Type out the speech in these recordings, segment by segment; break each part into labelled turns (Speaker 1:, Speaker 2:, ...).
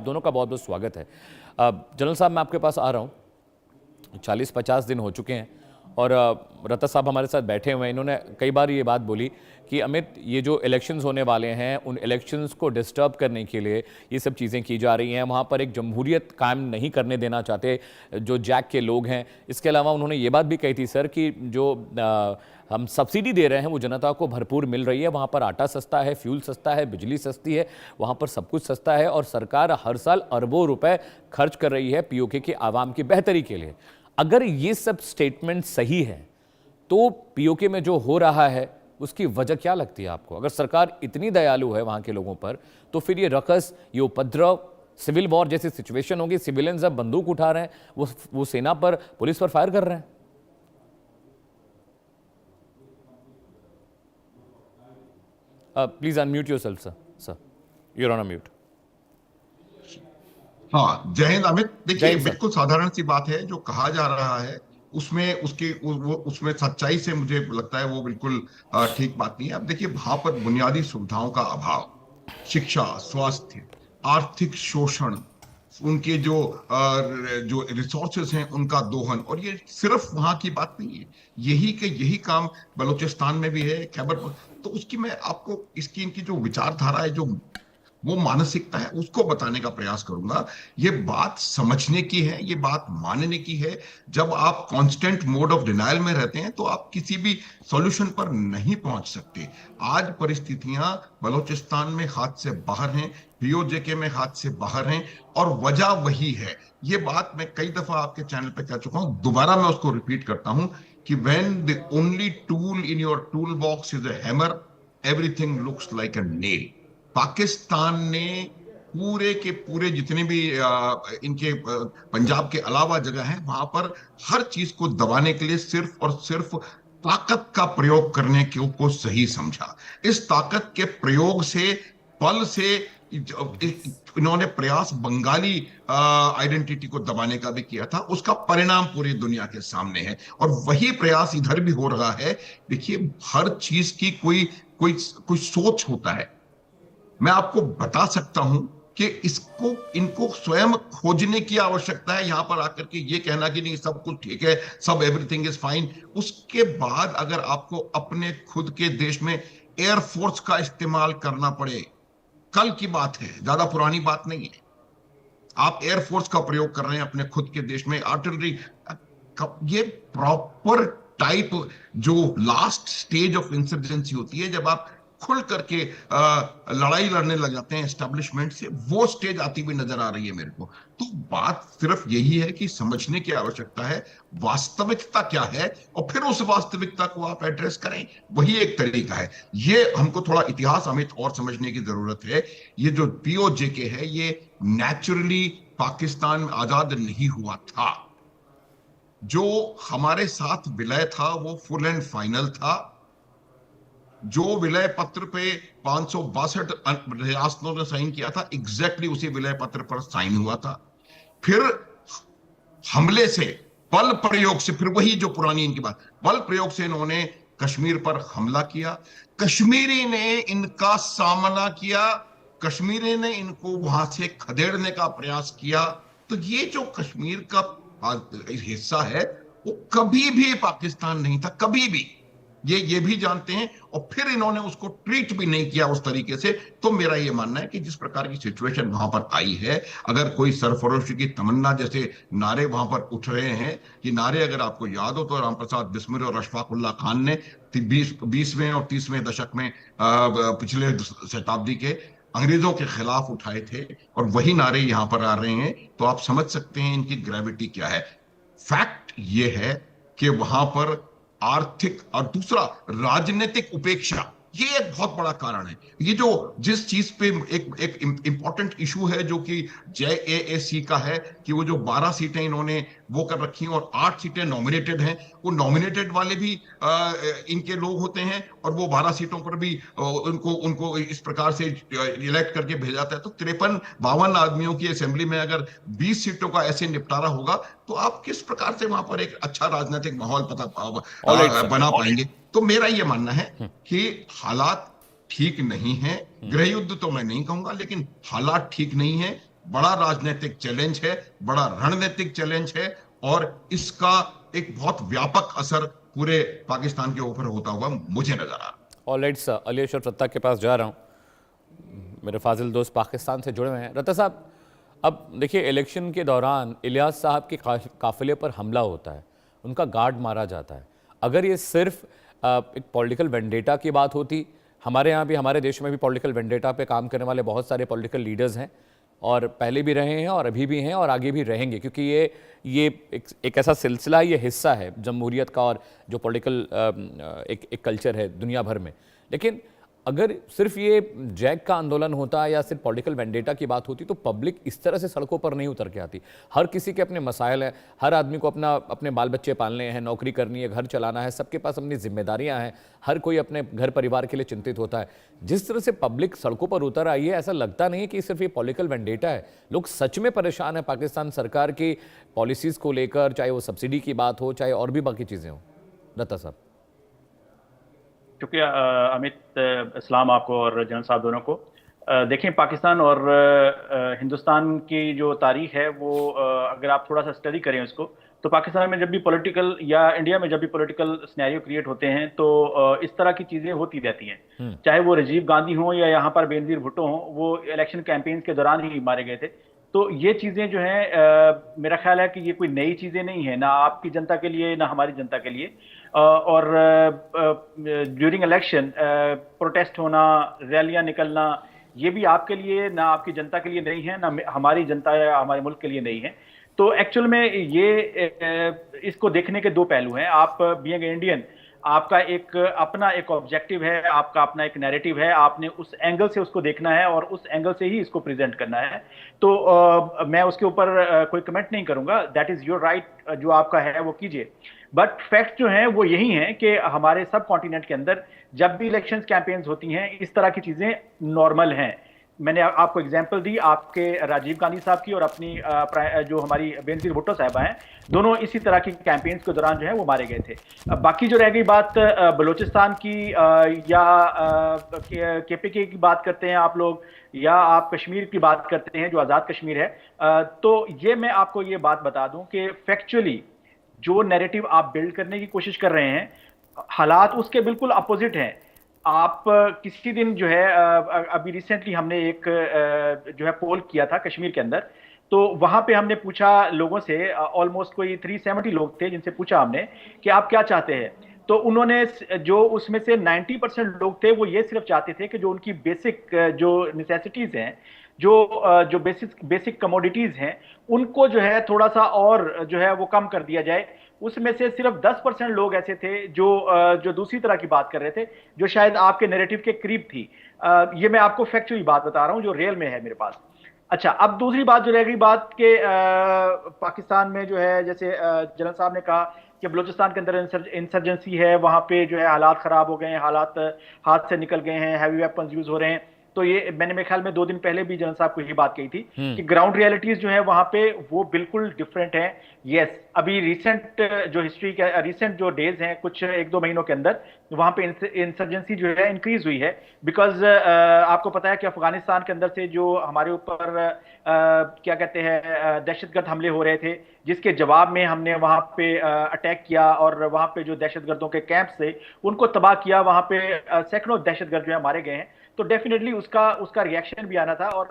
Speaker 1: दोनों का बहुत बहुत स्वागत है। जनरल साहब, मैं आपके पास आ रहा हूँ। 40-50 दिन हो चुके हैं और रत्ता साहब हमारे साथ बैठे हुए हैं। इन्होंने कई बार ये बात बोली कि अमित, ये जो इलेक्शंस होने वाले हैं उन इलेक्शंस को डिस्टर्ब करने के लिए ये सब चीज़ें की जा रही हैं। वहाँ पर एक जमहूरियत कायम नहीं करने देना चाहते जो जैक के लोग हैं। इसके अलावा उन्होंने ये बात भी कही थी सर कि जो हम सब्सिडी दे रहे हैं वो जनता को भरपूर मिल रही है। वहाँ पर आटा सस्ता है, फ्यूल सस्ता है, बिजली सस्ती है, वहाँ पर सब कुछ सस्ता है और सरकार हर साल अरबों रुपए खर्च कर रही है पीओके की आवाम की बेहतरी के लिए। अगर ये सब स्टेटमेंट सही है तो पीओके में जो हो रहा है उसकी वजह क्या लगती है आपको? अगर सरकार इतनी दयालु है वहां के लोगों पर तो फिर ये रकस, ये उपद्रव, सिविल वॉर जैसी सिचुएशन होगी, सिविलियंस अब बंदूक उठा रहे हैं, वो सेना पर, पुलिस पर फायर कर रहे हैं। Please unmute yourself sir, you are on mute.
Speaker 2: हाँ, जय हिंद अमित। देखिए, बिल्कुल साधारण सी बात है जो कहा जा रहा है, उसमें उसमें सच्चाई से मुझे लगता है वो बिल्कुल ठीक बात नहीं है। अब देखिए, वहां पर बुनियादी सुविधाओं का अभाव, शिक्षा, स्वास्थ्य, आर्थिक शोषण, उनके जो रिसोर्सेज हैं उनका दोहन, और ये सिर्फ वहां की बात नहीं है, यही काम बलूचिस्तान में भी है, खैबर। तो उसकी मैं आपको इनकी जो विचारधारा है, जो वो मानसिकता है, उसको बताने का प्रयास करूंगा। ये बात समझने की है, ये बात मानने की है। जब आप कांस्टेंट मोड ऑफ डिनायल में रहते हैं तो आप किसी भी सॉल्यूशन पर नहीं पहुंच सकते। आज परिस्थितियां बलूचिस्तान में हाथ से बाहर हैं, पीओजे में हाथ से बाहर हैं, और वजह वही है। ये बात मैं कई दफा आपके चैनल पे कह चुका हूं, दोबारा मैं उसको रिपीट करता हूं कि when the only tool in your tool box is a hammer, everything looks like a nail. Pakistan ने पूरे के पूरे जितने भी इनके पंजाब के अलावा जगह है, वहां पर हर चीज को दबाने के लिए सिर्फ और सिर्फ ताकत का प्रयोग करने को सही समझा। इस ताकत के प्रयोग से, बल से इन्होंने प्रयास बंगाली आइडेंटिटी को दबाने का भी किया था। उसका परिणाम पूरी दुनिया के सामने है और वही प्रयास इधर भी हो रहा है। देखिए, हर चीज की कोई कोई कोई सोच होता है। मैं आपको बता सकता हूं कि इनको स्वयं खोजने की आवश्यकता है। यहां पर आकर के ये कहना कि नहीं सब कुछ ठीक है, सब एवरीथिंग इज फाइन, उसके बाद अगर आपको अपने खुद के देश में एयरफोर्स का इस्तेमाल करना पड़े, कल की बात है, ज्यादा पुरानी बात नहीं है। आप एयरफोर्स का प्रयोग कर रहे हैं अपने खुद के देश में, आर्टिलरी, ये प्रॉपर टाइप जो लास्ट स्टेज ऑफ इंसर्जेंसी होती है, जब आप खुल करके लड़ाई लड़ने लग जाते हैं एस्टेब्लिशमेंट से, वो स्टेज आती हुई नजर आ रही है मेरे को। तो बात सिर्फ यही है कि समझने की आवश्यकता है वास्तविकता क्या है, और फिर उस वास्तविकता को आप एड्रेस करें, वही एक तरीका है। ये हमको थोड़ा इतिहास हमें और समझने की जरूरत है। ये जो पीओजे है, ये नेचुरली पाकिस्तान में आजाद नहीं हुआ था। जो हमारे साथ विलय था वो फुल एंड फाइनल था। जो विलय पत्र पे 562 रियासतों ने साइन किया था, एग्जैक्टली उसी विलय पत्र पर साइन हुआ था। फिर हमले से, बल प्रयोग से, फिर वही जो पुरानी इनकी बात, बल प्रयोग से इन्होंने कश्मीर पर हमला किया। कश्मीरी ने इनका सामना किया, कश्मीरी ने इनको वहां से खदेड़ने का प्रयास किया। तो ये जो कश्मीर का हिस्सा है वो कभी भी पाकिस्तान नहीं था, कभी भी। ये भी जानते हैं, और फिर इन्होंने उसको ट्रीट भी नहीं किया उस तरीके से। तो मेरा ये मानना है कि जिस प्रकार की सिचुएशन वहां पर आई है, अगर कोई सरफरोशी की तमन्ना जैसे नारे वहां पर उठ रहे हैं, कि नारे अगर आपको याद हो तो रामप्रसाद बिस्मिल और अशफाक उल्लाह खान ने 20वें और 30वें दशक में पिछले शताब्दी के अंग्रेजों के खिलाफ उठाए थे, और वही नारे यहां पर आ रहे हैं। तो आप समझ सकते हैं इनकी ग्रेविटी क्या है। फैक्ट ये है कि वहां पर आर्थिक और दूसरा राजनीतिक उपेक्षा, ये एक बहुत बड़ा कारण है। ये जो जिस चीज पे एक इंपॉर्टेंट इशू है जो कि JAAC का है, कि वो जो 12 सीटें इन्होंने वो कर रखी हैं और 8 सीटें नॉमिनेटेड हैं, वो नॉमिनेटेड वाले भी इनके लोग होते हैं, और वो 12 सीटों पर भी उनको इस प्रकार से इलेक्ट करके भेजा जाता है। तो 53-52 आदमियों की असेंबली में अगर 20 सीटों का ऐसे निपटारा होगा तो आप किस प्रकार से वहां पर एक अच्छा राजनीतिक माहौल बना पाएंगे। तो मेरा ये मानना है कि हालात ठीक नहीं है। गृह युद्ध तो मैं नहीं कहूंगा, लेकिन हालात ठीक नहीं है। बड़ा राजनीतिक चैलेंज है, बड़ा रणनीतिक चैलेंज है, और इसका एक बहुत व्यापक असर पूरे पाकिस्तान के ऊपर होता हुआ मुझे नजर आ रहा है।
Speaker 1: ऑलराइट सर, अली अशरफ रत्ता के पास जा रहा हूँ। मेरे फाजिल दोस्त पाकिस्तान से जुड़े हुए हैं। रत्ता साहब, अब देखिए, इलेक्शन के दौरान इलियास साहब के काफिले पर हमला होता है, उनका गार्ड मारा जाता है। अगर ये सिर्फ एक पॉलिटिकल वेंडेटा की बात होती, हमारे यहाँ भी, हमारे देश में भी पॉलिटिकल वेंडेटा पे काम करने वाले बहुत सारे पॉलिटिकल लीडर्स हैं, और पहले भी रहे हैं और अभी भी हैं और आगे भी रहेंगे, क्योंकि ये एक ऐसा सिलसिला, ये हिस्सा है जमहूरियत का और जो पॉलिटिकल एक कल्चर है दुनिया भर में। लेकिन अगर सिर्फ ये जैक का आंदोलन होता या सिर्फ पॉलिटिकल वेंडेटा की बात होती तो पब्लिक इस तरह से सड़कों पर नहीं उतर के आती। हर किसी के अपने मसाइल हैं, हर आदमी को अपने बाल बच्चे पालने हैं, नौकरी करनी है, घर चलाना है, सबके पास अपनी जिम्मेदारियां हैं, हर कोई अपने घर परिवार के लिए चिंतित होता है। जिस तरह से पब्लिक सड़कों पर उतर आई है, ऐसा लगता नहीं है कि सिर्फ ये पॉलिटिकल वेंडेटा है। लोग सच में परेशान है पाकिस्तान सरकार की पॉलिसीज़ को लेकर, चाहे वो सब्सिडी की बात हो, चाहे और भी बाकी चीज़ें हों। दत्ता साहब।
Speaker 3: शुक्रिया अमित, इस्लाम आपको और जनरल साहब दोनों को। देखें, पाकिस्तान और हिंदुस्तान की जो तारीख है वो अगर आप थोड़ा सा स्टडी करें उसको, तो पाकिस्तान में जब भी पॉलिटिकल, या इंडिया में जब भी पॉलिटिकल सिनेरियो क्रिएट होते हैं तो इस तरह की चीज़ें होती रहती हैं। चाहे वो राजीव गांधी हों या यहाँ पर बेनजीर भुट्टो हों, वो इलेक्शन कैंपेन्स के दौरान ही मारे गए थे। तो ये चीज़ें जो हैं, मेरा ख्याल है कि ये कोई नई चीज़ें नहीं है, ना आपकी जनता के लिए ना हमारी जनता के लिए। और ड्यूरिंग इलेक्शन प्रोटेस्ट होना, रैलियां निकलना, ये भी आपके लिए ना आपकी जनता के लिए नहीं है, ना हमारी जनता या हमारे मुल्क के लिए नहीं है। तो एक्चुअल में ये इसको देखने के दो पहलू हैं। आप बीइंग इंडियन, आपका एक अपना एक ऑब्जेक्टिव है, आपका अपना एक नैरेटिव है, आपने उस एंगल से उसको देखना है और उस एंगल से ही इसको प्रेजेंट करना है। तो मैं उसके ऊपर कोई कमेंट नहीं करूंगा, दैट इज योर राइट, जो आपका है वो कीजिए। बट फैक्ट जो है वो यही है कि हमारे सब कॉन्टिनेंट के अंदर जब भी इलेक्शन कैंपेन्स होती हैं, इस तरह की चीजें नॉर्मल हैं। मैंने आपको एग्जांपल दी आपके राजीव गांधी साहब की और अपनी जो हमारी बेनजीर भुट्टो साहबा हैं, दोनों इसी तरह की कैंपेन्स के दौरान जो है वो मारे गए थे। बाकी जो रह गई बात बलूचिस्तान की, या केपीके की बात करते हैं आप लोग, या आप कश्मीर की बात करते हैं जो आज़ाद कश्मीर है, तो ये मैं आपको ये बात बता दूं कि फैक्चुअली जो नैरेटिव आप बिल्ड करने की कोशिश कर रहे हैं, हालात उसके बिल्कुल अपोजिट हैं। आप किसी दिन जो है, अभी रिसेंटली हमने एक जो है पोल किया था कश्मीर के अंदर, तो वहां पे हमने पूछा लोगों से, ऑलमोस्ट कोई 370 लोग थे जिनसे पूछा हमने कि आप क्या चाहते हैं। तो उन्होंने, जो उसमें से 90% लोग थे वो ये सिर्फ चाहते थे कि जो उनकी बेसिक जो नेसेसिटीज हैं, जो बेसिक कमोडिटीज हैं, उनको जो है थोड़ा सा और जो है वो कम कर दिया जाए। उसमें से सिर्फ 10% लोग ऐसे थे जो दूसरी तरह की बात कर रहे थे, जो शायद आपके नैरेटिव के करीब थी। ये मैं आपको फैक्चुअली बात बता रहा हूं जो रियल में है मेरे पास। अच्छा, अब दूसरी बात जो रह गई बात के पाकिस्तान में जो है, जैसे जनरल साहब ने कहा कि बलूचिस्तान के अंदर इंसर्जेंसी है, वहां पे जो है हालात खराब हो गए हैं, हालात हाथ से निकल गए हैं, हैवी वेपन्स यूज हो रहे हैं। तो ये मैंने मेरे ख्याल में 2 दिन पहले भी जनरल साहब को यही बात कही थी कि ग्राउंड रियलिटीज जो है वहां पे वो बिल्कुल डिफरेंट है। यस, अभी रिसेंट जो हिस्ट्री के रिसेंट जो डेज हैं, कुछ 1-2 महीनों के अंदर वहां पे इंसर्जेंसी जो है इंक्रीज हुई है। बिकॉज आपको पता है कि अफगानिस्तान के अंदर से जो हमारे ऊपर क्या कहते हैं दहशतगर्द हमले हो रहे थे, जिसके जवाब में हमने वहां पे अटैक किया और वहां पे जो दहशतगर्दों के कैंप थे उनको तबाह किया, वहां पे सैकड़ों दहशतगर्द जो है मारे गए हैं। तो डेफिनेटली उसका रिएक्शन भी आना था। और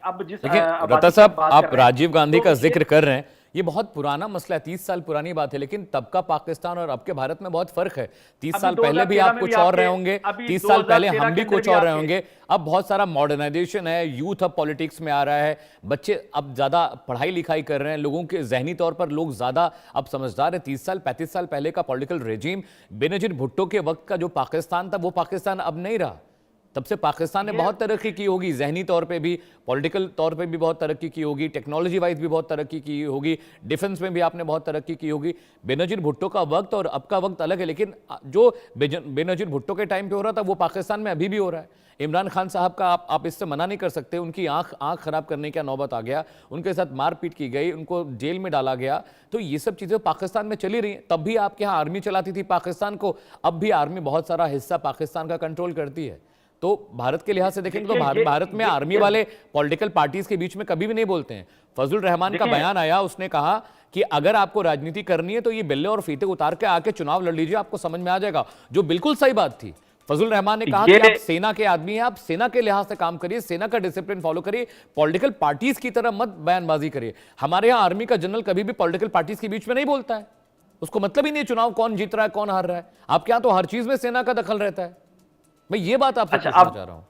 Speaker 3: अब जिस
Speaker 1: रत्ता साहब, आप राजीव गांधी का जिक्र कर रहे हैं, ये बहुत पुराना मसला है, 30 साल पुरानी बात है, लेकिन तब का पाकिस्तान और अब के भारत में बहुत फर्क है। 30 साल पहले भी आप कुछ और रहे होंगे, 30 साल पहले हम भी कुछ और रहे होंगे। अब बहुत सारा मॉडर्नाइजेशन है, यूथ अब पॉलिटिक्स में आ रहा है, बच्चे अब ज्यादा पढ़ाई लिखाई कर रहे हैं, लोगों के जहनी तौर पर लोग ज्यादा अब समझदार है। 30 साल 35 साल पहले का पॉलिटिकल रेजिम, बेनजीर भुट्टो के वक्त का जो पाकिस्तान था वो पाकिस्तान अब नहीं रहा। तब से पाकिस्तान ने बहुत तरक्की की होगी, जहनी तौर पे भी, पॉलिटिकल तौर पे भी बहुत तरक्की की होगी, टेक्नोलॉजी वाइज भी बहुत तरक्की की होगी, डिफेंस में भी आपने बहुत तरक्की की होगी। बेनजीर भुट्टो का वक्त और अब का वक्त अलग है, लेकिन जो बेनजीर भुट्टो के टाइम पे हो रहा था वो पाकिस्तान में अभी भी हो रहा है। इमरान खान साहब का आप इससे मना नहीं कर सकते, उनकी आंख खराब करने का नौबत आ गया, उनके साथ मारपीट की गई, उनको जेल में डाला गया। तो ये सब चीज़ें पाकिस्तान में चली रही हैं। तब भी आपके यहाँ आर्मी चलाती थी पाकिस्तान को, अब भी आर्मी बहुत सारा हिस्सा पाकिस्तान का कंट्रोल करती है। तो भारत के लिहाज से देखेंगे तो
Speaker 3: देखिए,
Speaker 1: भारत में आर्मी वाले पॉलिटिकल पार्टीज के बीच में कभी भी नहीं बोलते हैं। फजलुर रहमान का
Speaker 3: देखिए,
Speaker 1: बयान आया, उसने कहा कि अगर आपको राजनीति करनी है तो ये बिल्ले और फीते उतार के आके चुनाव लड़ लीजिए, आपको समझ में आ जाएगा, जो बिल्कुल सही बात थी। फजलुर रहमान ने कहा कि आप सेना के आदमी हैं, आप सेना के लिहाज से काम करिए, सेना का डिसिप्लिन फॉलो करिए, पॉलिटिकल पार्टीज की तरह मत बयानबाजी करिए। हमारे यहाँ आर्मी का जनरल कभी भी पॉलिटिकल पार्टीज के बीच में नहीं बोलता है, उसको मतलब ही नहीं चुनाव कौन जीत रहा है कौन हार रहा है। आपके यहाँ तो हर चीज में सेना का दखल रहता है। मैं ये बात आपसे पूछना चाह रहा हूं।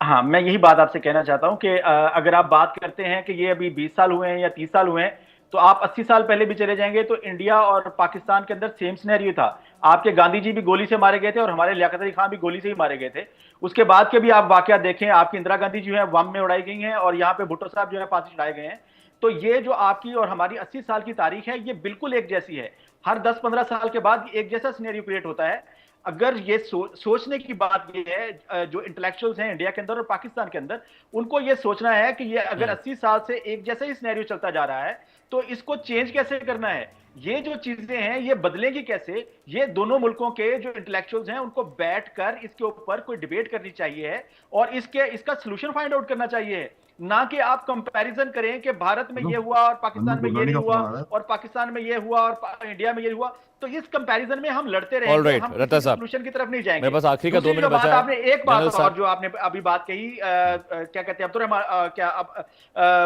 Speaker 3: हाँ, मैं यही बात आपसे कहना चाहता हूं कि अगर आप बात करते हैं कि ये अभी 20 साल हुए हैं या 30 साल हुए हैं, तो आप 80 साल पहले भी चले जाएंगे तो इंडिया और पाकिस्तान के अंदर सेम सिनेरियो था। आपके गांधी जी भी गोली से मारे गए थे और हमारे लियाकत अली खान भी गोली से ही मारे गए थे। उसके बाद के भी आप वाकया देखें, आपकी इंदिरा गांधी जो है बम में उड़ाई गई हैं और यहाँ पे भुट्टो साहब जो है फांसी चढ़ाए गए हैं। तो ये जो आपकी और हमारी 80 साल की तारीख है, ये बिल्कुल एक जैसी है। हर 10-15 साल के बाद एक जैसा सिनेरियो क्रिएट होता है। अगर ये सोचने की बात ये है, जो इंटेलेक्चुअल्स हैं इंडिया के अंदर और पाकिस्तान के अंदर, उनको ये सोचना है कि ये अगर 80 साल से एक जैसा ही सिनेरियो चलता जा रहा है तो इसको चेंज कैसे करना है, ये जो चीजें हैं ये बदलेंगी कैसे। ये दोनों मुल्कों के जो इंटेलेक्चुअल्स हैं उनको बैठकर इसके ऊपर कोई डिबेट करनी चाहिए है और इसका सोल्यूशन फाइंड आउट करना चाहिए, ना कि आप कंपैरिजन करें कि भारत में ये हुआ और पाकिस्तान में ये नहीं हुआ और पाकिस्तान में ये हुआ और इंडिया में ये हुआ। तो इस कंपैरिजन में हम लड़ते रहेंगे, हम सोल्यूशन की तरफ नहीं जाएंगे।
Speaker 1: मेरे पास आखिरी का 2 मिनट बचा है।
Speaker 3: आपने एक बात और जो आपने अभी बात कही, क्या कहते हैं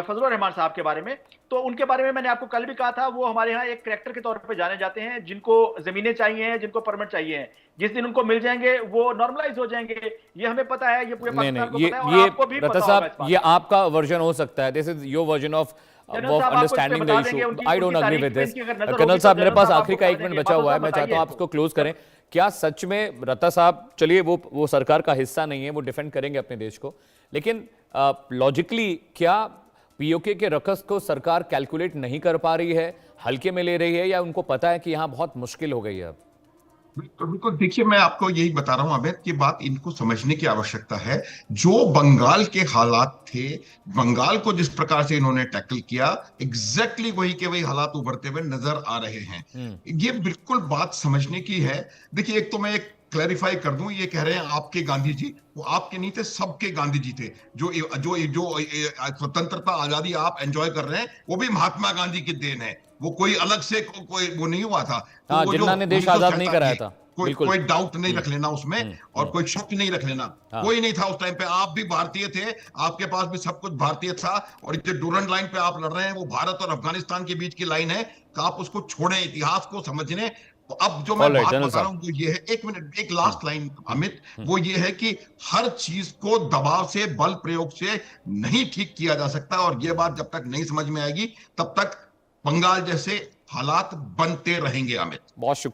Speaker 3: फजलुर रहमान साहब के बारे में, तो उनके बारे में मैंने आपको कल भी कहा था, वो हमारे यहाँ एक करैक्टर के तौर पे जाने जाते हैं, जिनको जमीनें चाहिए हैं, जिनको परमिट चाहिए हैं, जिस दिन उनको मिल जाएंगे वो नॉर्मलाइज हो जाएंगे। ये हमें पता है, ये पूरे पाकिस्तान को पता है और आपको भी पता होगा।
Speaker 1: ये आपका वर्जन हो सकता है, this is your version of understanding the issue. I don't agree with this. Colonel साहब, मेरे पास आखिरी का 1 मिनट बचा हुआ है, मैं चाहता हूं आप इसको क्लोज करें। क्या सच में रत्ता साहब, चलिए वो सरकार का हिस्सा नहीं है, वो डिफेंड करेंगे अपने देश को, लेकिन लॉजिकली क्या पीओके के रकस को सरकार कैलकुलेट नहीं कर पा रही है, हल्के में ले रही है, या उनको पता है कि यहां बहुत मुश्किल हो गई है अब?
Speaker 2: बिल्कुल, देखिए मैं आपको यही बता रहा हूं अमित, की बात इनको समझने की आवश्यकता है। जो बंगाल के हालात थे, बंगाल को जिस प्रकार से इन्होंने टैकल किया, एग्जैक्टली वही के वही हालात उभरते हुए नजर आ रहे हैं। ये बिल्कुल बात समझने की है। देखिए, एक तो मैं एक क्लैरिफाई कर दूं, ये कह रहे हैं आपके गांधी जी, वो आपके नहीं थे, सबके गांधी जी थे। जो जो जो स्वतंत्रता आजादी आप एंजॉय कर रहे हैं, वो भी महात्मा गांधी की देन है। वो कोई अलग से कोई वो नहीं हुआ था।
Speaker 1: तो जिन्ना ने देश आजाद नहीं कराया था,
Speaker 2: कोई डाउट नहीं रख लेना उसमें, और कोई शक नहीं रख लेना। कोई नहीं था उस टाइम पे, आप भी भारतीय थे, आपके पास भी सब कुछ भारतीय था। और जो डूरंड लाइन पे आप लड़ रहे हैं, वो भारत और अफगानिस्तान के बीच की लाइन है, तो आप उसको छोड़ें, इतिहास को समझने। तो अब जो मैं बात बता रहा हूं वो ये है, 1 मिनट, एक लास्ट लाइन अमित, वो ये है कि हर चीज को दबाव से, बल प्रयोग से नहीं ठीक किया जा सकता। और ये बात जब तक नहीं समझ में आएगी, तब तक बंगाल जैसे हालात बनते रहेंगे अमित।
Speaker 1: बहुत शुक्रिया।